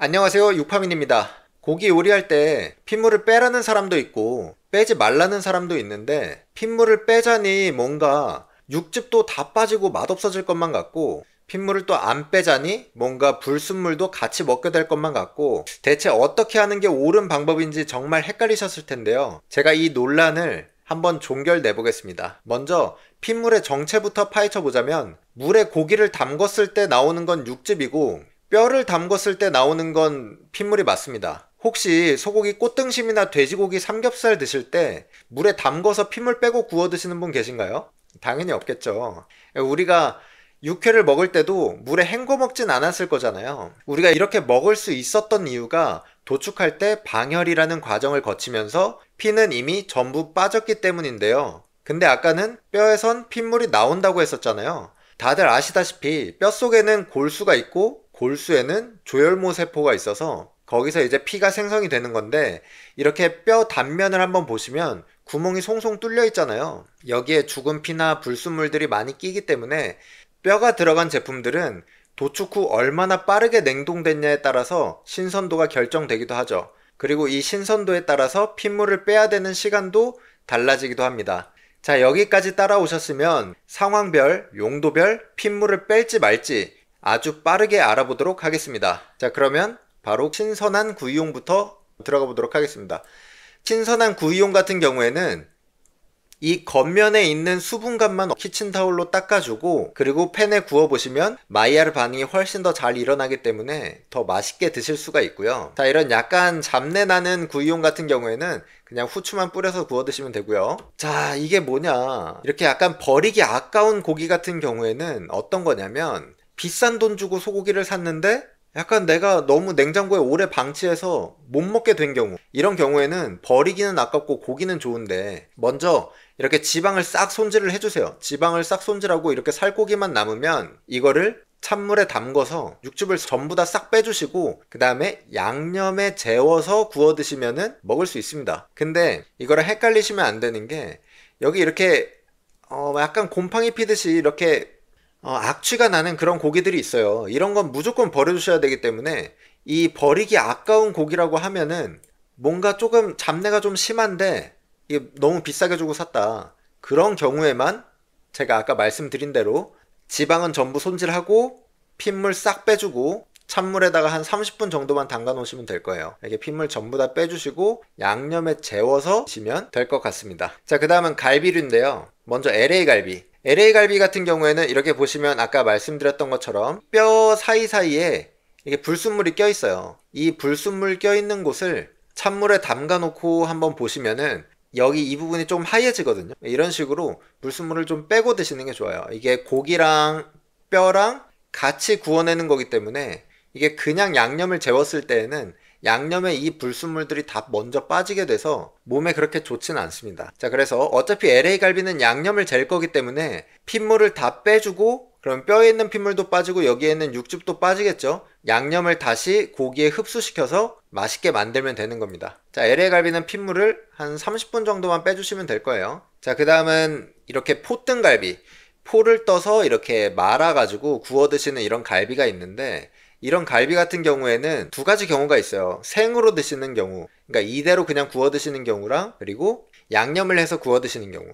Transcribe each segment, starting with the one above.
안녕하세요, 육파민입니다. 고기 요리할 때 핏물을 빼라는 사람도 있고 빼지 말라는 사람도 있는데, 핏물을 빼자니 뭔가 육즙도 다 빠지고 맛없어질 것만 같고, 핏물을 또 안 빼자니 뭔가 불순물도 같이 먹게 될 것만 같고, 대체 어떻게 하는 게 옳은 방법인지 정말 헷갈리셨을 텐데요. 제가 이 논란을 한번 종결내 보겠습니다. 먼저 핏물의 정체부터 파헤쳐 보자면, 물에 고기를 담궜을 때 나오는 건 육즙이고 뼈를 담궜을 때 나오는 건 핏물이 맞습니다. 혹시 소고기 꽃등심이나 돼지고기 삼겹살 드실 때 물에 담궈서 핏물 빼고 구워 드시는 분 계신가요? 당연히 없겠죠. 우리가 육회를 먹을 때도 물에 헹궈 먹진 않았을 거잖아요. 우리가 이렇게 먹을 수 있었던 이유가 도축할 때 방열이라는 과정을 거치면서 피는 이미 전부 빠졌기 때문인데요. 근데 아까는 뼈에선 핏물이 나온다고 했었잖아요. 다들 아시다시피 뼛속에는 골수가 있고 골수에는 조혈모 세포가 있어서 거기서 이제 피가 생성이 되는 건데, 이렇게 뼈 단면을 한번 보시면 구멍이 송송 뚫려 있잖아요. 여기에 죽은 피나 불순물들이 많이 끼기 때문에 뼈가 들어간 제품들은 도축 후 얼마나 빠르게 냉동됐냐에 따라서 신선도가 결정되기도 하죠. 그리고 이 신선도에 따라서 핏물을 빼야 되는 시간도 달라지기도 합니다. 자, 여기까지 따라오셨으면 상황별, 용도별 핏물을 뺄지 말지 아주 빠르게 알아보도록 하겠습니다. 자, 그러면 바로 신선한 구이용부터 들어가 보도록 하겠습니다. 신선한 구이용 같은 경우에는 이 겉면에 있는 수분감만 키친타올로 닦아주고, 그리고 팬에 구워보시면 마이야르 반응이 훨씬 더 잘 일어나기 때문에 더 맛있게 드실 수가 있고요. 자, 이런 약간 잡내 나는 구이용 같은 경우에는 그냥 후추만 뿌려서 구워 드시면 되고요. 자, 이게 뭐냐, 이렇게 약간 버리기 아까운 고기 같은 경우에는 어떤 거냐면, 비싼 돈 주고 소고기를 샀는데 약간 내가 너무 냉장고에 오래 방치해서 못 먹게 된 경우, 이런 경우에는 버리기는 아깝고 고기는 좋은데 먼저 이렇게 지방을 싹 손질을 해주세요. 지방을 싹 손질하고 이렇게 살코기만 남으면 이거를 찬물에 담궈서 육즙을 전부 다 싹 빼주시고 그 다음에 양념에 재워서 구워 드시면은 먹을 수 있습니다. 근데 이거랑 헷갈리시면 안 되는 게, 여기 이렇게 약간 곰팡이 피듯이 이렇게 악취가 나는 그런 고기들이 있어요. 이런 건 무조건 버려주셔야 되기 때문에, 이 버리기 아까운 고기라고 하면은 뭔가 조금 잡내가 좀 심한데 이게 너무 비싸게 주고 샀다, 그런 경우에만 제가 아까 말씀드린 대로 지방은 전부 손질하고 핏물 싹 빼주고 찬물에다가 한 30분 정도만 담가 놓으시면 될 거예요. 이렇게 핏물 전부 다 빼주시고 양념에 재워서 드시면 될 것 같습니다. 자, 그 다음은 갈비류인데요. 먼저 LA 갈비. LA 갈비 같은 경우에는 이렇게 보시면 아까 말씀드렸던 것처럼 뼈 사이사이에 이게 불순물이 껴 있어요. 이 불순물 껴 있는 곳을 찬물에 담가 놓고 한번 보시면은 여기 이 부분이 좀 하얘지거든요. 이런 식으로 불순물을 좀 빼고 드시는 게 좋아요. 이게 고기랑 뼈랑 같이 구워내는 거기 때문에 이게 그냥 양념을 재웠을 때에는 양념에 이 불순물들이 다 먼저 빠지게 돼서 몸에 그렇게 좋지는 않습니다. 자, 그래서 어차피 LA 갈비는 양념을 잴 거기 때문에 핏물을 다 빼주고, 그럼 뼈에 있는 핏물도 빠지고 여기에 있는 육즙도 빠지겠죠. 양념을 다시 고기에 흡수시켜서 맛있게 만들면 되는 겁니다. 자, LA 갈비는 핏물을 한 30분 정도만 빼주시면 될 거예요. 자, 그 다음은 이렇게 포등갈비. 포를 떠서 이렇게 말아가지고 구워 드시는 이런 갈비가 있는데, 이런 갈비 같은 경우에는 두 가지 경우가 있어요. 생으로 드시는 경우, 그러니까 이대로 그냥 구워 드시는 경우랑, 그리고 양념을 해서 구워 드시는 경우.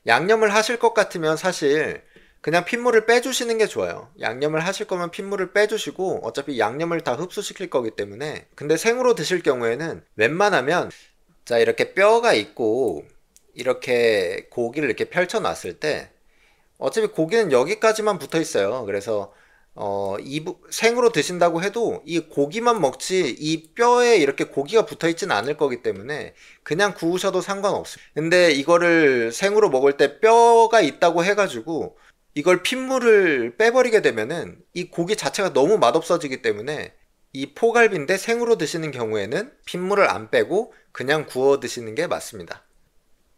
양념을 하실 것 같으면 사실 그냥 핏물을 빼주시는 게 좋아요. 양념을 하실 거면 핏물을 빼주시고 어차피 양념을 다 흡수시킬 거기 때문에. 근데 생으로 드실 경우에는 웬만하면, 자, 이렇게 뼈가 있고 이렇게 고기를 이렇게 펼쳐 놨을 때 어차피 고기는 여기까지만 붙어 있어요. 그래서 생으로 드신다고 해도 이 고기만 먹지 이 뼈에 이렇게 고기가 붙어 있지는 않을 거기 때문에 그냥 구우셔도 상관없어요. 근데 이거를 생으로 먹을 때 뼈가 있다고 해가지고 이걸 핏물을 빼버리게 되면은 이 고기 자체가 너무 맛없어지기 때문에, 이 포갈비인데 생으로 드시는 경우에는 핏물을 안 빼고 그냥 구워 드시는 게 맞습니다.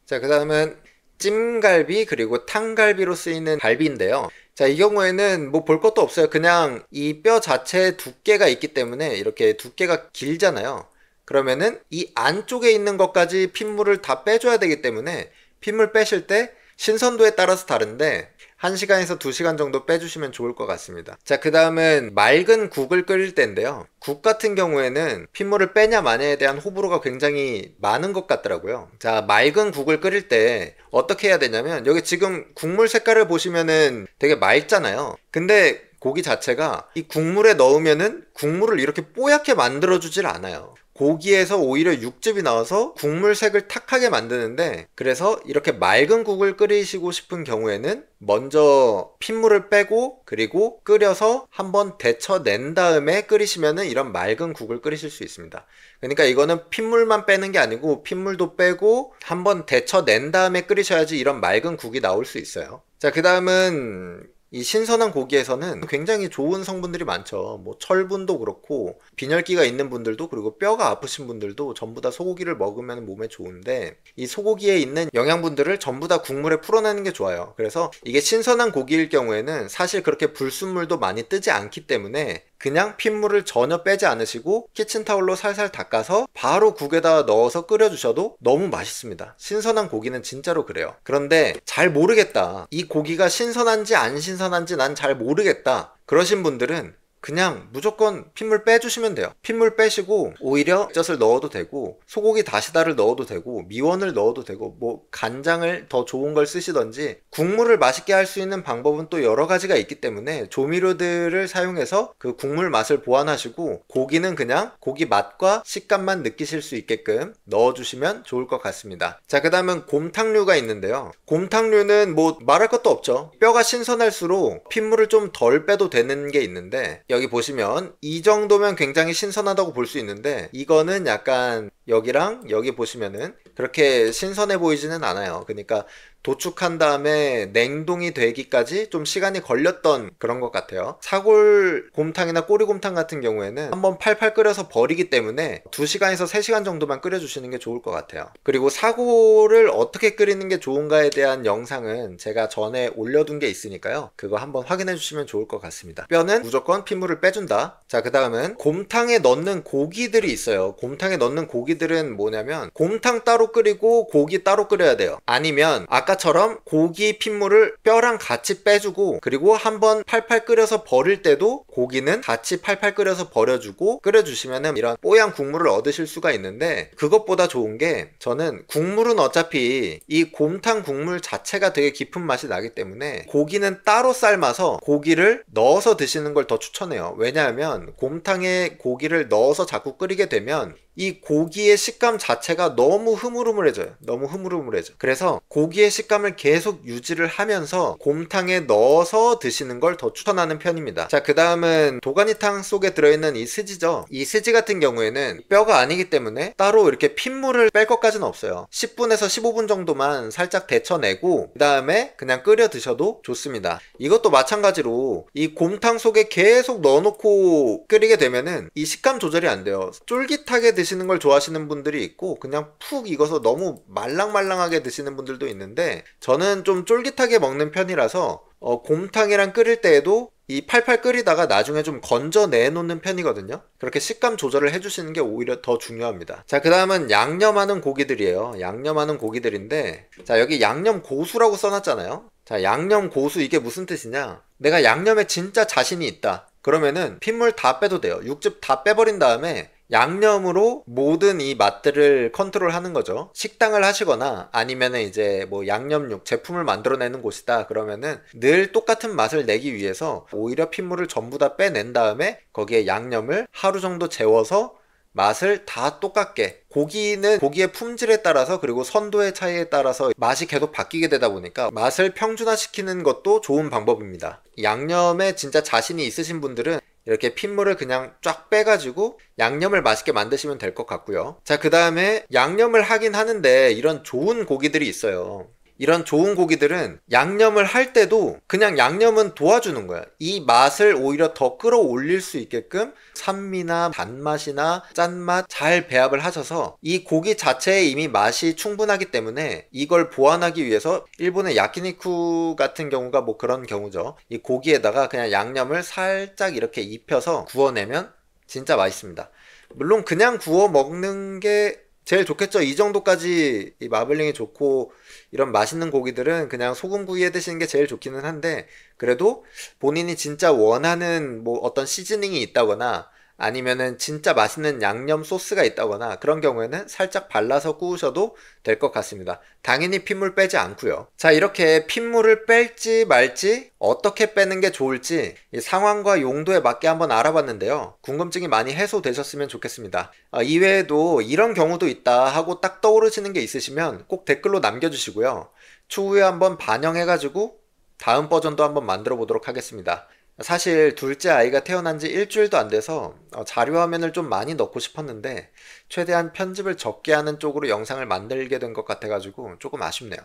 자, 그 다음은 찜갈비 그리고 탕갈비로 쓰이는 갈비인데요. 자, 이 경우에는 뭐 볼 것도 없어요. 그냥 이 뼈 자체에 두께가 있기 때문에 이렇게 두께가 길잖아요. 그러면은 이 안쪽에 있는 것까지 핏물을 다 빼줘야 되기 때문에 핏물 빼실 때 신선도에 따라서 다른데 1시간에서 2시간 정도 빼주시면 좋을 것 같습니다. 자, 그 다음은 맑은 국을 끓일 때인데요. 국 같은 경우에는 핏물을 빼냐 마냐에 대한 호불호가 굉장히 많은 것 같더라고요. 자, 맑은 국을 끓일 때 어떻게 해야 되냐면, 여기 지금 국물 색깔을 보시면은 되게 맑잖아요. 근데 고기 자체가 이 국물에 넣으면은 국물을 이렇게 뽀얗게 만들어주질 않아요. 고기에서 오히려 육즙이 나와서 국물 색을 탁하게 만드는데, 그래서 이렇게 맑은 국을 끓이시고 싶은 경우에는 먼저 핏물을 빼고 그리고 끓여서 한번 데쳐낸 다음에 끓이시면은 이런 맑은 국을 끓이실 수 있습니다. 그러니까 이거는 핏물만 빼는 게 아니고 핏물도 빼고 한번 데쳐낸 다음에 끓이셔야지 이런 맑은 국이 나올 수 있어요. 자, 그 다음은 이 신선한 고기에서는 굉장히 좋은 성분들이 많죠. 뭐 철분도 그렇고 빈혈기가 있는 분들도, 그리고 뼈가 아프신 분들도 전부 다 소고기를 먹으면 몸에 좋은데, 이 소고기에 있는 영양분들을 전부 다 국물에 풀어내는 게 좋아요. 그래서 이게 신선한 고기일 경우에는 사실 그렇게 불순물도 많이 뜨지 않기 때문에 그냥 핏물을 전혀 빼지 않으시고 키친타올로 살살 닦아서 바로 국에다 넣어서 끓여주셔도 너무 맛있습니다. 신선한 고기는 진짜로 그래요. 그런데 잘 모르겠다, 이 고기가 신선한지 안 신선한지 난 잘 모르겠다, 그러신 분들은 그냥 무조건 핏물 빼주시면 돼요. 핏물 빼시고 오히려 젓을 넣어도 되고 소고기 다시다를 넣어도 되고 미원을 넣어도 되고 뭐 간장을 더 좋은 걸 쓰시던지, 국물을 맛있게 할 수 있는 방법은 또 여러 가지가 있기 때문에 조미료들을 사용해서 그 국물 맛을 보완하시고 고기는 그냥 고기 맛과 식감만 느끼실 수 있게끔 넣어주시면 좋을 것 같습니다. 자, 그 다음은 곰탕류가 있는데요. 곰탕류는 뭐 말할 것도 없죠. 뼈가 신선할수록 핏물을 좀 덜 빼도 되는 게 있는데, 여기 보시면 이 정도면 굉장히 신선하다고 볼 수 있는데, 이거는 약간 여기랑 여기 보시면은 그렇게 신선해 보이지는 않아요. 그러니까 도축한 다음에 냉동이 되기까지 좀 시간이 걸렸던 그런 것 같아요. 사골 곰탕이나 꼬리곰탕 같은 경우에는 한번 팔팔 끓여서 버리기 때문에 2시간에서 3시간 정도만 끓여주시는 게 좋을 것 같아요. 그리고 사골을 어떻게 끓이는 게 좋은가에 대한 영상은 제가 전에 올려둔 게 있으니까요, 그거 한번 확인해 주시면 좋을 것 같습니다. 뼈는 무조건 핏물을 빼준다. 자, 그 다음은 곰탕에 넣는 고기들이 있어요. 곰탕에 넣는 고기들은 뭐냐면, 곰탕 따로 끓이고 고기 따로 끓여야 돼요. 아니면 아까처럼 고기 핏물을 뼈랑 같이 빼주고 그리고 한번 팔팔 끓여서 버릴 때도 고기는 같이 팔팔 끓여서 버려주고 끓여주시면은 이런 뽀얀 국물을 얻으실 수가 있는데, 그것보다 좋은 게, 저는 국물은 어차피 이 곰탕 국물 자체가 되게 깊은 맛이 나기 때문에 고기는 따로 삶아서 고기를 넣어서 드시는 걸 더 추천해요. 왜냐하면 곰탕에 고기를 넣어서 자꾸 끓이게 되면 이 고기의 식감 자체가 너무 흐물흐물해져요. 너무 흐물흐물해져. 그래서 고기의 식감을 계속 유지를 하면서 곰탕에 넣어서 드시는 걸 더 추천하는 편입니다. 자, 그 다음은 도가니탕 속에 들어있는 이 스지죠. 이 스지 같은 경우에는 뼈가 아니기 때문에 따로 이렇게 핏물을 뺄 것까지는 없어요. 10분에서 15분 정도만 살짝 데쳐내고 그 다음에 그냥 끓여 드셔도 좋습니다. 이것도 마찬가지로 이 곰탕 속에 계속 넣어놓고 끓이게 되면은 이 식감 조절이 안 돼요. 쫄깃하게 드시는 걸 좋아하시는 분들이 있고 그냥 푹 익어서 너무 말랑말랑하게 드시는 분들도 있는데, 저는 좀 쫄깃하게 먹는 편이라서 곰탕이랑 끓일 때에도 이 팔팔 끓이다가 나중에 좀 건져내 놓는 편이거든요. 그렇게 식감 조절을 해주시는 게 오히려 더 중요합니다. 자, 그 다음은 양념하는 고기들이에요. 양념하는 고기들인데, 자, 여기 양념 고수라고 써놨잖아요. 자, 양념 고수, 이게 무슨 뜻이냐, 내가 양념에 진짜 자신이 있다 그러면은 핏물 다 빼도 돼요. 육즙 다 빼버린 다음에 양념으로 모든 이 맛들을 컨트롤하는 거죠. 식당을 하시거나 아니면은 이제 뭐 양념육 제품을 만들어내는 곳이다 그러면은 늘 똑같은 맛을 내기 위해서 오히려 핏물을 전부 다 빼낸 다음에 거기에 양념을 하루 정도 재워서 맛을 다 똑같게, 고기는 고기의 품질에 따라서 그리고 선도의 차이에 따라서 맛이 계속 바뀌게 되다 보니까 맛을 평준화시키는 것도 좋은 방법입니다. 양념에 진짜 자신이 있으신 분들은 이렇게 핏물을 그냥 쫙 빼가지고 양념을 맛있게 만드시면 될 것 같고요. 자, 그 다음에 양념을 하긴 하는데 이런 좋은 고기들이 있어요. 이런 좋은 고기들은 양념을 할 때도 그냥 양념은 도와주는 거야. 이 맛을 오히려 더 끌어올릴 수 있게끔 산미나 단맛이나 짠맛 잘 배합을 하셔서 이 고기 자체에 이미 맛이 충분하기 때문에 이걸 보완하기 위해서 일본의 야키니쿠 같은 경우가 뭐 그런 경우죠. 이 고기에다가 그냥 양념을 살짝 이렇게 입혀서 구워내면 진짜 맛있습니다. 물론 그냥 구워 먹는 게 제일 좋겠죠. 이 정도까지 이 마블링이 좋고 이런 맛있는 고기들은 그냥 소금구이에 드시는 게 제일 좋기는 한데, 그래도 본인이 진짜 원하는 뭐 어떤 시즈닝이 있다거나 아니면은 진짜 맛있는 양념 소스가 있다거나 그런 경우에는 살짝 발라서 구우셔도 될 것 같습니다. 당연히 핏물 빼지 않고요. 자, 이렇게 핏물을 뺄지 말지 어떻게 빼는 게 좋을지 이 상황과 용도에 맞게 한번 알아봤는데요. 궁금증이 많이 해소되셨으면 좋겠습니다. 이외에도 이런 경우도 있다 하고 딱 떠오르시는 게 있으시면 꼭 댓글로 남겨주시고요. 추후에 한번 반영해가지고 다음 버전도 한번 만들어 보도록 하겠습니다. 사실 둘째 아이가 태어난 지 일주일도 안 돼서 자료 화면을 좀 많이 넣고 싶었는데 최대한 편집을 적게 하는 쪽으로 영상을 만들게 된 것 같아가지고 조금 아쉽네요.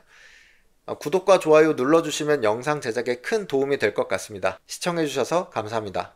구독과 좋아요 눌러주시면 영상 제작에 큰 도움이 될 것 같습니다. 시청해주셔서 감사합니다.